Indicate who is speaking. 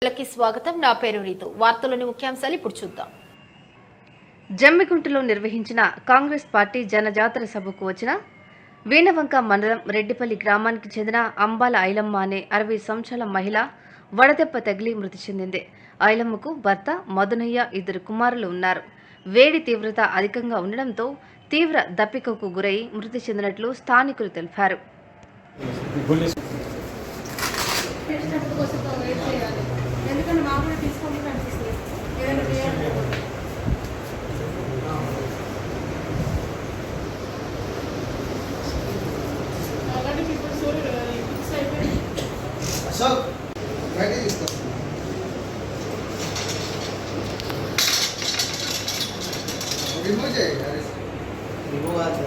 Speaker 1: కి స్వాగతం. నా పేరు రీతు. వార్తలోని ముఖ్యాంశాలు ఇప్పుడు చూద్దాం.
Speaker 2: జమ్మికుంటలో నిర్వహించిన కాంగ్రెస్ పార్టీ జనజాతర సభకు వచ్చిన వీణవంక మండలం రెడ్డిపల్లి గ్రామానికి చెందిన అంబాల ఐలమ్మ అనే 60 సంవత్సరాల మహిళ వడదెబ్బ తగిలి మృతి చెందింది. ఐలమ్మకు భర్త మధునయ్య 2 కుమారులు ఉన్నారు. వేడి తీవ్రత అధికంగా ఉండడంతో తీవ్ర దప్పికకు గురై మృతి చెందినట్లు స్థానికులు తెలిపారు.
Speaker 3: ఎందుకంటే మాకు కూడా తీసుకోవడం అనిపిస్తుంది. ఏదైనా చేయాలి. అలాంటి పీపుల్ స్టోరీ ఫిక్స్ అయిపోయింది.
Speaker 4: అశోక్ బయట తీసుకో. రిమూవ్ చేయి. రిమూవ్ అది